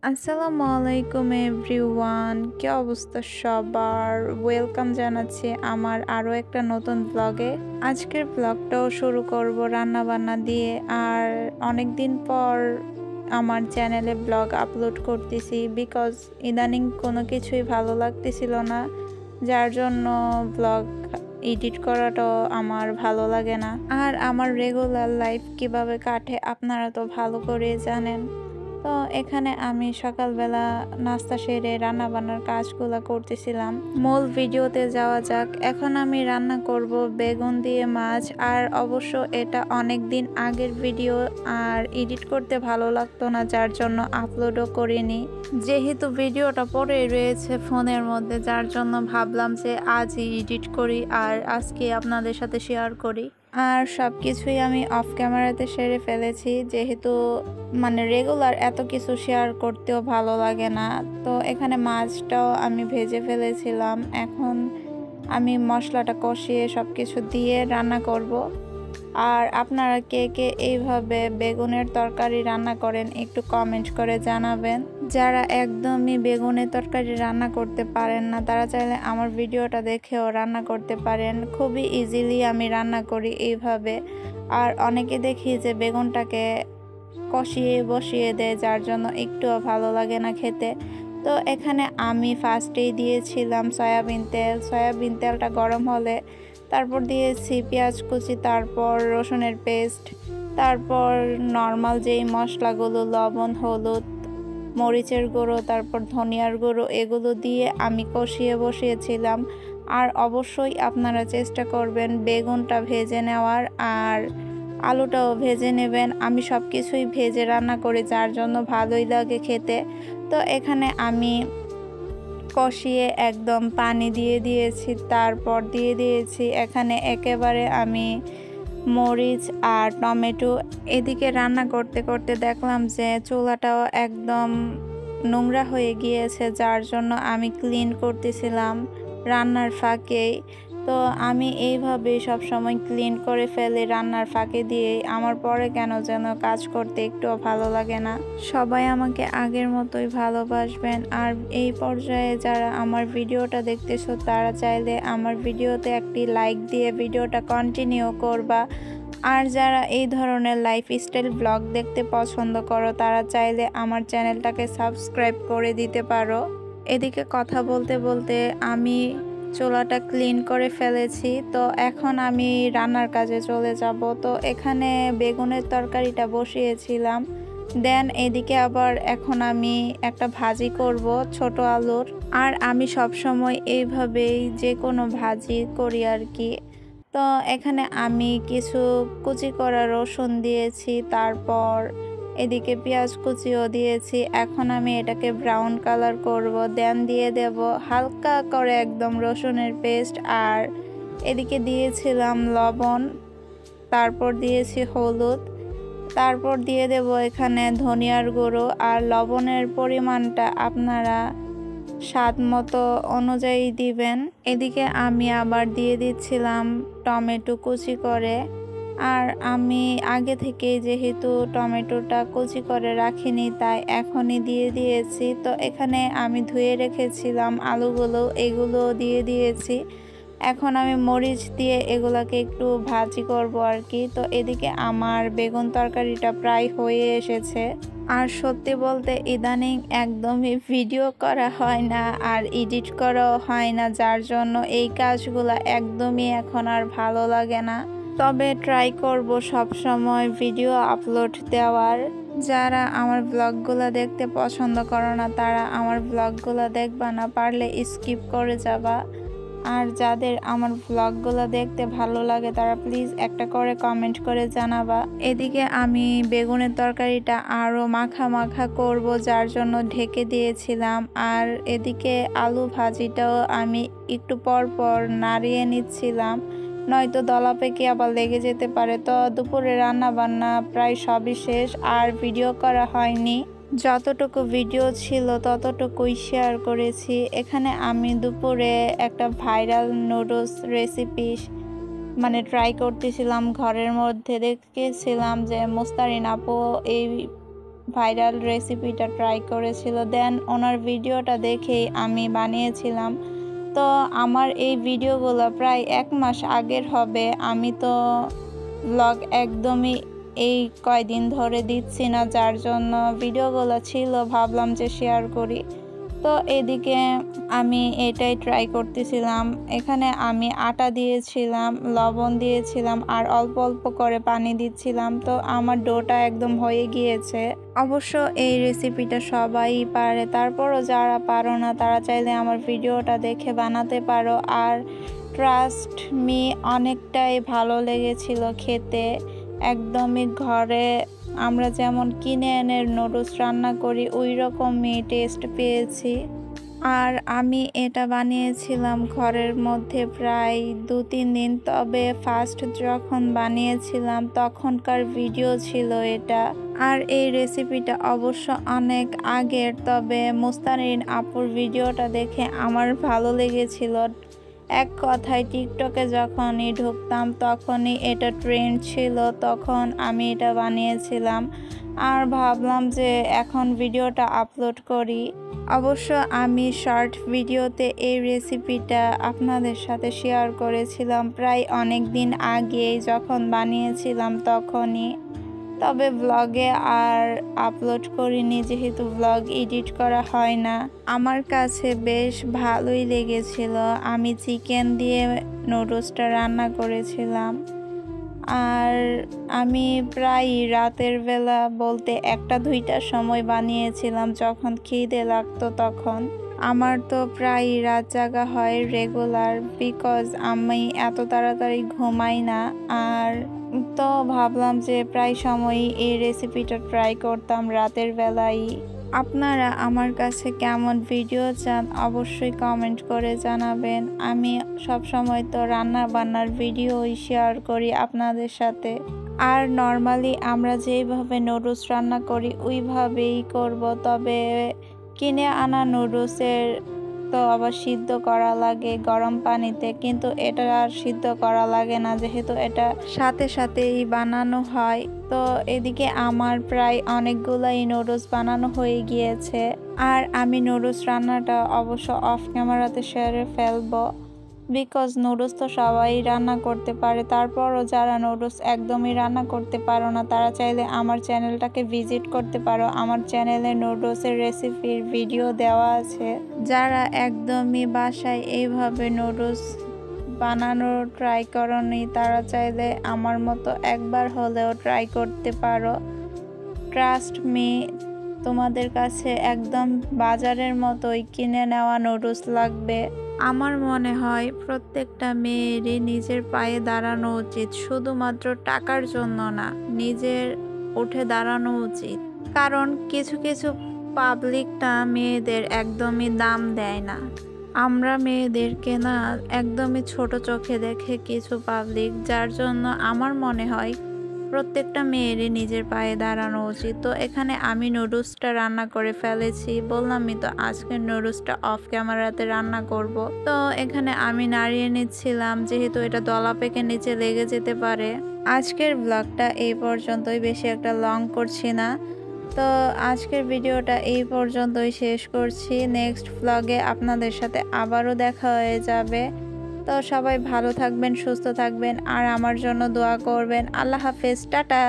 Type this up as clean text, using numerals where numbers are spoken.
আসসালামু আলাইকুম এভরিওয়ান, কি অবস্থা সবার? ওয়েলকাম জানাচ্ছি আমার আরও একটা নতুন ব্লগে। আজকের ব্লগটাও শুরু করব রান্না বান্না দিয়ে। আর অনেক দিন পর আমার চ্যানেলে ব্লগ আপলোড করতেছি, বিকজ ইদানিং কোনো কিছুই ভালো লাগতেছিল না, যার জন্য ব্লগ এডিট করাটাও আমার ভালো লাগে না। আর আমার রেগুলার লাইফ কিভাবে কাটে আপনারা তো ভালো করে জানেন। তো এখানে আমি সকালবেলা নাস্তা সেরে রান্না বান্নার কাজগুলো করতেছিলাম। মূল ভিডিওতে যাওয়া যাক। এখন আমি রান্না করব বেগুন দিয়ে মাছ। আর অবশ্য এটা অনেক দিন আগের ভিডিও, আর এডিট করতে ভালো লাগতো না, যার জন্য আপলোডও করিনি। যেহেতু ভিডিওটা পড়ে রয়েছে ফোনের মধ্যে, যার জন্য ভাবলাম যে আজই এডিট করি আর আজকে আপনাদের সাথে শেয়ার করি। আর সব কিছুই আমি অফ ক্যামেরাতে সেরে ফেলেছি, যেহেতু রেগুলার এত কিছু শেয়ার করতেও ভালো লাগে না। তো এখানে মাছটাও আমি ভেজে ফেলেছিলাম। এখন আমি মশলাটা কষিয়ে সব কিছু দিয়ে রান্না করব। আর আপনারা কে কে এইভাবে বেগুনের তরকারি রান্না করেন একটু কমেন্ট করে জানাবেন। যারা একদমই বেগুনের তরকারি রান্না করতে পারেন না, তারা চাইলে আমার ভিডিওটা দেখেও রান্না করতে পারেন। খুবই ইজিলি আমি রান্না করি এইভাবে। আর অনেকে দেখি যে বেগুনটাকে কষিয়ে বসিয়ে দেয়, যার জন্য একটুও ভালো লাগে না খেতে। তো এখানে আমি ফার্স্টেই দিয়েছিলাম সয়াবিন তেলটা গরম হলে তারপর দিয়েছি পেঁয়াজ কুচি, তারপর রসুনের পেস্ট, তারপর নর্মাল যেই মশলাগুলো লবণ, হলুদ, মরিচের গুঁড়ো, তারপর ধনিয়ার গুঁড়ো, এগুলো দিয়ে আমি কষিয়ে বসিয়েছিলাম। আর অবশ্যই আপনারা চেষ্টা করবেন বেগুনটা ভেজে নেওয়ার, আর আলুটাও ভেজে নেবেন। আমি সব কিছুই ভেজে রান্না করি, যার জন্য ভালোই লাগে খেতে। তো এখানে আমি কষিয়ে একদম পানি দিয়ে দিয়েছি, তারপর দিয়ে দিয়েছি এখানে একেবারে আমি মরিচ আর টমেটো। এদিকে রান্না করতে করতে দেখলাম যে চুলাটাও একদম নোংরা হয়ে গিয়েছে, যার জন্য আমি ক্লিন করতেছিলাম রান্নার ফাঁকেই। তো আমি এইভাবেই সবসময় ক্লিন করে ফেলি রান্নার ফাঁকে দিয়েই। আমার পরে কেন যেন কাজ করতে একটুও ভালো লাগে না। সবাই আমাকে আগের মতোই ভালোবাসবেন। আর এই পর্যায়ে যারা আমার ভিডিওটা দেখতেছো, তারা চাইলে আমার ভিডিওতে একটি লাইক দিয়ে ভিডিওটা কন্টিনিউ করবা। আর যারা এই ধরনের লাইফস্টাইল ব্লগ দেখতে পছন্দ করো, তারা চাইলে আমার চ্যানেলটাকে সাবস্ক্রাইব করে দিতে পারো। এদিকে কথা বলতে বলতে আমি চুলাটা ক্লিন করে ফেলেছি। তো এখন আমি রান্নার কাজে চলে যাব। তো এখানে বেগুনের তরকারিটা বসিয়েছিলাম। দেন এদিকে আবার এখন আমি একটা ভাজি করব ছোট আলুর। আর আমি সব সময় এইভাবেই যে কোনো ভাজি করি আর কি। তো এখানে আমি কিছু কুচি করা রসুন দিয়েছি, তারপর এদিকে পেঁয়াজ কুচিও দিয়েছি। এখন আমি এটাকে ব্রাউন কালার করব। দেন দিয়ে দেব হালকা করে একদম রসুনের পেস্ট। আর এদিকে দিয়েছিলাম লবণ, তারপর দিয়েছি হলুদ, তারপর দিয়ে দেব এখানে ধনিয়ার গুঁড়ো। আর লবণের পরিমাণটা আপনারা স্বাদ মতো অনুযায়ী দিবেন। এদিকে আমি আবার দিয়ে দিচ্ছিলাম টমেটো কুচি করে। আর আমি আগে থেকে যেহেতু টমেটোটা কুচি করে রাখিনি, তাই এখনই দিয়ে দিয়েছি। তো এখানে আমি ধুয়ে রেখেছিলাম আলুগুলো, এগুলো দিয়ে দিয়েছি। এখন আমি মরিচ দিয়ে এগুলাকে একটু ভাজি করব আর কি। তো এদিকে আমার বেগুন তরকারিটা প্রায় হয়ে এসেছে। আর সত্যি বলতে ইদানিং একদমই ভিডিও করা হয় না আর এডিট করাও হয় না, যার জন্য এই কাজগুলো একদমই এখন আর ভালো লাগে না। তবে ট্রাই করব সব সময় ভিডিও আপলোড দেওয়ার। যারা আমার ব্লগগুলো দেখতে পছন্দ করো না, তারা আমার ব্লগগুলো দেখবা না, পারলে স্কিপ করে যাবা। আর যাদের আমার ব্লগগুলো দেখতে ভালো লাগে, তারা প্লিজ একটা করে কমেন্ট করে জানাবা। এদিকে আমি বেগুনের তরকারিটা আরও মাখা মাখা করব, যার জন্য ঢেকে দিয়েছিলাম। আর এদিকে আলু ভাজিটাও আমি একটু পর পর নাড়িয়ে নিচ্ছিলাম, নয়তো দলা পেকে আবার লেগে যেতে পারে। তো দুপুরে রান্না বান্না প্রায় সবই শেষ, আর ভিডিও করা হয়নি। যতটুকু ভিডিও ছিল ততটুকুই শেয়ার করেছি। এখানে আমি দুপুরে একটা ভাইরাল নুডলস রেসিপি ট্রাই করতেছিলাম ঘরের মধ্যে। দেখেছিলাম যে মোস্তারিন আপু এই ভাইরাল রেসিপিটা ট্রাই করেছিল। দেন ওনার ভিডিওটা দেখেই আমি বানিয়েছিলাম। তো আমার এই ভিডিওগুলো প্রায় 1 মাস আগের হবে। আমি তো ব্লগ একদমই এই কয়দিন ধরে দিচ্ছি না, যার জন্য ভিডিওগুলো ছিল ভাবলাম যে শেয়ার করি। তো এদিকে আমি এটাই ট্রাই করতেছিলাম। এখানে আমি আটা দিয়েছিলাম, লবণ দিয়েছিলাম আর অল্প অল্প করে পানি দিচ্ছিলাম। তো আমার ডোটা একদম হয়ে গিয়েছে। অবশ্য এই রেসিপিটা সবাই পারে, তারপরও যারা পারো না তারা চাইলে আমার ভিডিওটা দেখে বানাতে পারো। আর ট্রাস্ট মি অনেকটাই ভালো লেগেছিল খেতে। একদমই ঘরে আমরা যেমন কিনে এনে নুডলস রান্না করি ওই রকমই টেস্ট পেয়েছি। আর আমি এটা বানিয়েছিলাম ঘরের মধ্যে প্রায় 2-3 দিন। তবে ফার্স্ট যখন বানিয়েছিলাম তখনকার ভিডিও ছিল এটা। আর এই রেসিপিটা অবশ্য অনেক আগের, তবে মুস্তারিন আপুর ভিডিওটা দেখে আমার ভালো লেগেছিল। এক কথায় টিকটকে যখনই ঢুকতাম তখনই এটা ট্রেন্ড ছিল, তখন আমি এটা বানিয়েছিলাম। আর ভাবলাম যে এখন ভিডিওটা আপলোড করি। অবশ্য আমি শর্ট ভিডিওতে এই রেসিপিটা আপনাদের সাথে শেয়ার করেছিলাম প্রায় অনেক দিন আগে যখন বানিয়েছিলাম তখনই। তবে ব্লগে আর আপলোড করিনি, যেহেতু ব্লগ এডিট করা হয় না। আমার কাছে বেশ ভালোই লেগেছিল। আমি চিকেন দিয়ে নুডলসটা রান্না করেছিলাম। আর আমি প্রায় রাতের বেলা বলতে 1টা-2টার সময় বানিয়েছিলাম, যখন খিদে লাগতো তখন। আমার তো প্রায় রাত জাগা হয় রেগুলার, বিকজ আমি এত তাড়াতাড়ি ঘুমাই না। আর তো ভাবলাম যে প্রায় সময়ই এই রেসিপিটা ট্রাই করতাম রাতের বেলায়। আপনারা আমার কাছে কেমন ভিডিও চান অবশ্যই কমেন্ট করে জানাবেন। আমি সবসময় তো রান্না বান্নার ভিডিওই শেয়ার করি আপনাদের সাথে। আর নর্মালি আমরা যেইভাবে নুডলস রান্না করি ওইভাবেই করব। তবে কিনে আনা নুডলসের তো আবার সিদ্ধ করা লাগে গরম পানিতে, কিন্তু এটা আর সিদ্ধ করা লাগে না, যেহেতু এটা সাথে সাথেই বানানো হয়। তো এদিকে আমার প্রায় অনেকগুলাই নুডলস বানানো হয়ে গিয়েছে। আর আমি নুডলস রান্নাটা অবশ্য অফ ক্যামেরাতে সেরে ফেলবো, বিকজ নুডলস তো সবাই রান্না করতে পারে। তারপরও যারা নুডলস একদমই রান্না করতে পারো না তারা চাইলে আমার চ্যানেলটাকে ভিজিট করতে পারো। আমার চ্যানেলে নুডলসের রেসিপির ভিডিও দেওয়া আছে। যারা একদমই বাসায় এইভাবে নুডলস বানানো ট্রাই করনি তারা চাইলে আমার মতো একবার হলেও ট্রাই করতে পারো। ট্রাস্ট মি, তোমাদের কাছে একদম বাজারের মতোই কিনে নেওয়া নুডলস লাগবে। আমার মনে হয় প্রত্যেকটা মেয়েরই নিজের পায়ে দাঁড়ানো উচিত, শুধুমাত্র টাকার জন্য না, নিজের উঠে দাঁড়ানো উচিত। কারণ কিছু কিছু পাবলিকটা মেয়েদের একদমই দাম দেয় না। আমরা মেয়েদেরকে না একদমই ছোট চোখে দেখে কিছু পাবলিক, যার জন্য আমার মনে হয় প্রত্যেকটা মেয়েরই নিজের পায়ে দাঁড়ানো উচিত। তো এখানে আমি নুডলসটা রান্না করে ফেলেছি, বললামই তো আজকের নুডলসটা অফ ক্যামেরাতে রান্না করব। তো এখানে আমি নাড়িয়ে নিচ্ছিলাম, যেহেতু এটা দলা পেকে নিচে লেগে যেতে পারে। আজকের ব্লগটা এই পর্যন্তই, বেশি একটা লং করছি না। তো আজকের ভিডিওটা এই পর্যন্তই শেষ করছি। নেক্সট ব্লগে আপনাদের সাথে আবারও দেখা হয়ে যাবে। তো সবাই ভালো থাকবেন, সুস্থ থাকবেন আর আমার জন্য দোয়া করবেন। আল্লাহ হাফেজ, টাটা।